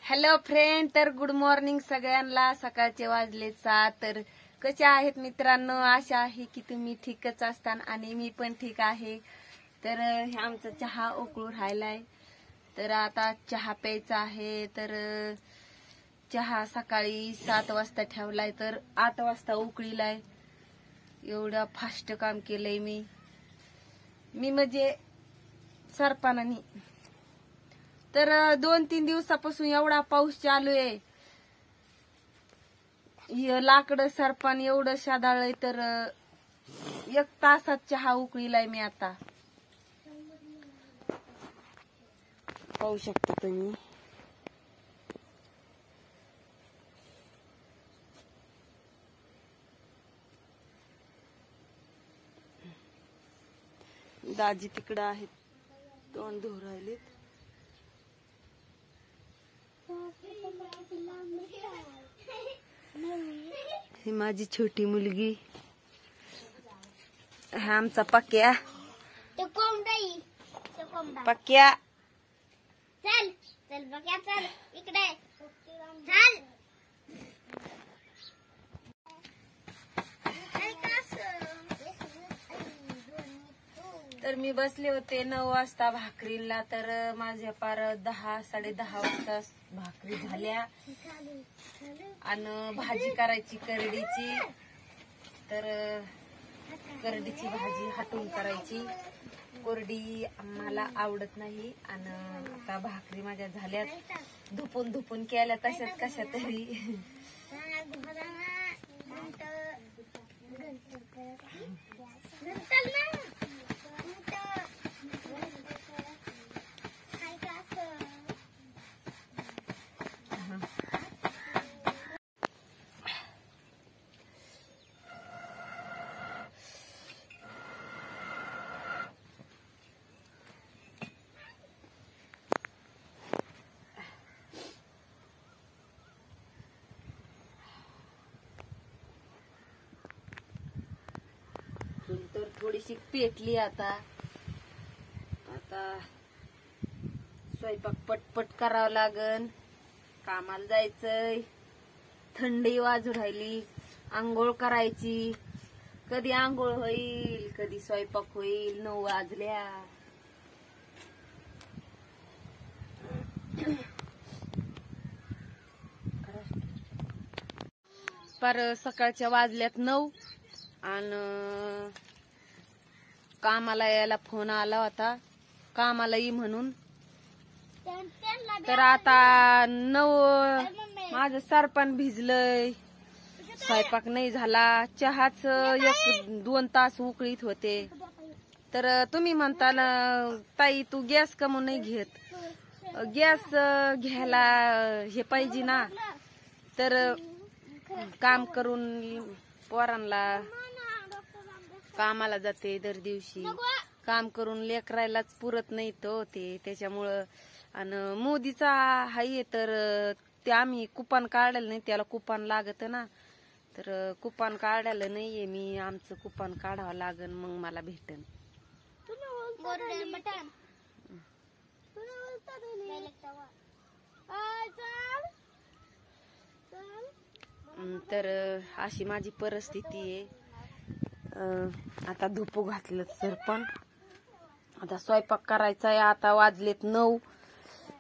Hello friend, तर good morning सगळ्यांना। सकाळचे वाजले 7। तर कसे आहेत मित्रांनो? आशा आहे की तुम्ही ठीकच असतान आणि मी पण ठीक आहे। तर आमचा चहा उकळू राहिलाय, तर आता चहा प्यायचा आहे। तर चहा सकाळी 7 वाजता ठेवलाय, तर 8 वाजता उकळीलाय। एवढं फास्ट काम केलंय मी म्हणजे सरपणाने। तर 2-3 दिवसापासून एवढा पाऊस चालू आहे, लाकडं सरपण एवढं शादाळय। तर 1 तासात चहा उकळीलाय मी आता, पाहू शकता तुम्ही। दाजी तिकडं आहेत, तोंड धुवून राहिलेत। ही माझी छोटी मुलगी, हा आमचा पक्या। पक्या चल चल पक्या, चल इकडे चल। तर मी बसले होते 9 वाजता भाकरीला। तर माझ्या पार 10-10:30 वाजता भाकरी झाल्या आणि भाजी करायची करडीची। तर करडीची भाजी हाटून करायची, कोरडी आम्हाला आवडत नाही। आणि आता भाकरी माझ्या झाल्यात, धुपून केल्या तशाच कशा तरी। तर थोडीशी पेटली आता स्वयंपाक पटपट करावं लागन, कामाला जायचंय। थंडी वाजू राहिली, आंघोळ करायची। कधी आंघोळ होईल, कधी स्वयंपाक होईल। 9 वाजल्या। पर सकाळच्या वाजल्यात 9 आणि कामाला यायला फोन आला होता, कामाला ये म्हणून। तर आता 9 माझं सरपण भिजलंय, स्वयंपाक नाही झाला। चहाच 1-2 तास उकळीत होते। तर तुम्ही म्हणता ना ताई, तू गॅस का म्हणून नाही घेत? गॅस घ्यायला हे पाहिजे ना। तर काम करून पोरांना कामाला जाते, दर दिवशी काम करून लेकरायलाच पुरत नाही तो ते, त्याच्यामुळं। आणि मोदीचा हाय, तर ते आम्ही कुपन काढलं नाही, त्याला कुपन लागत ना। तर कुपन काढायला नाहीये मी, आमचं कुपन काढावं लागन, मग मला भेटन। तर अशी माझी परिस्थिती आहे। आता धुपू घातलं सरपण, आता स्वयंपाक करायचा आहे। आता वाजलेत 9।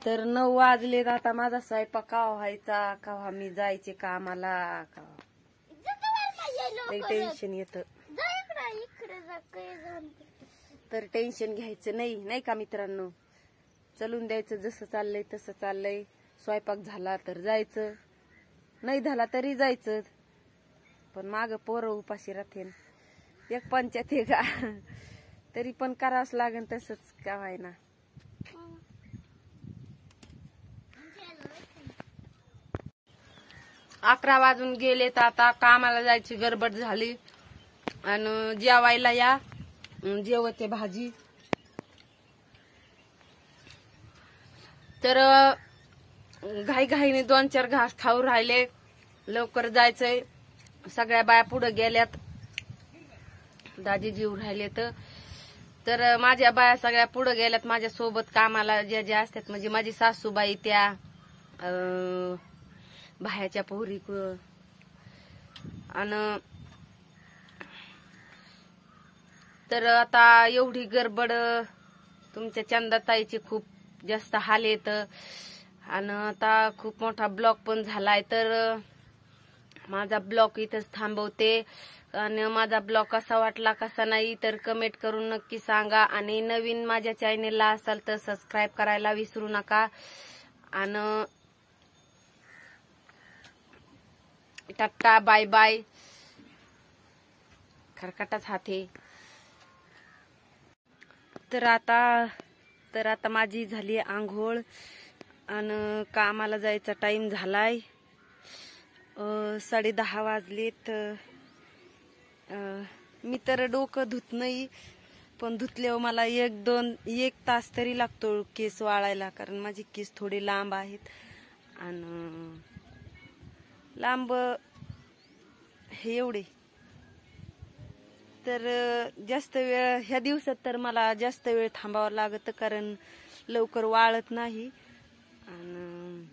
तर 9 वाजलेत, आता माझा स्वयंपाक केव्हा व्हायचा, केव्हा मी जायचे कामाला, टेन्शन येत। तर टेन्शन घ्यायचं नाही का मित्रांनो? चलून द्यायचं, जसं चाललंय तसं चाललंय। स्वयंपाक झाला तर जायचं, नाही झाला तरी जायचं, पण माग पोरं उपाशी राहते। एक पंचायत आहे का? तरी पण करावंच लागेल, तसंच का व्हायना। अकरा वाजून गेले, तर आता कामाला जायची गडबड झाली। आणि जेवायला या, जेवते भाजी। तर घाईने 2-4 घास खाऊ राहिले, लवकर जायचंय। सगळ्या बाया पुढे गेल्यात, दाजी जीव राहिले। तर माझ्या बाया सगळ्या पुढे गेल्यात माझ्या सोबत कामाला, ज्या ज्या असतात, म्हणजे माझी सासूबाई त्या भायाच्या पोरी आणि तर आता एवढी गडबड तुमच्या चंदाताईची खूप जास्त हाल येत आणि आता खूप मोठा ब्लॉक पण झालाय. तर माझा ब्लॉग इथंच थांबवते आणि माझा ब्लॉग कसा वाटला कसा नाही तर कमेंट करून नक्की सांगा. आणि नवीन माझ्या चॅनेलला असाल तर सबस्क्राईब करायला विसरू नका. आणि टाटा बाय बाय. खरकटाच हाते. तर आता माझी झाली आंघोळ आणि कामाला जायचा टाइम झालाय. 10:30 वाजलेत. मी तर डोकं धुत नाही पण धुतल्यावर मला 1 तास तरी लागतो केस वाळायला, कारण माझे केस थोडे लांब आहेत आणि लांब हे एवढे. तर जास्त वेळ ह्या दिवसात तर मला जास्त वेळ थांबावं लागत कारण लवकर वाळत नाही आणि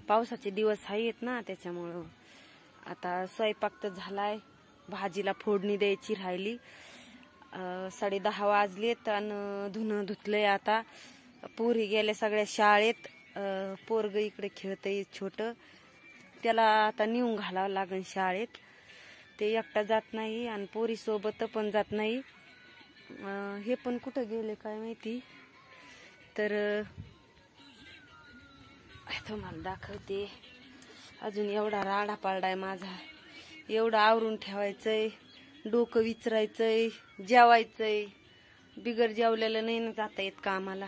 पावसाचे दिवस आहेत ना, त्याच्यामुळं. आता स्वयंपाक तर झालाय, भाजीला फोडणी द्यायची राहिली. 10:30 वाजलेत आणि धुणं धुतलंय. आता पोरी गेल्या सगळ्या शाळेत. पोरग इकडे खेळतय छोट, त्याला आता नेऊन घालावं लागेल शाळेत. ते एकटा जात नाही आणि पोरी सोबत पण जात नाही. हे पण कुठं गेले काय माहिती. तर तुम्हाला दाखवते. अजून एवढा राडा पालडाय माझा, एवढं आवरून ठेवायचंय, डोकं विचरायचंय, जेवायचंय. बिगर जेवलेलं नाही ना जाता येत कामाला.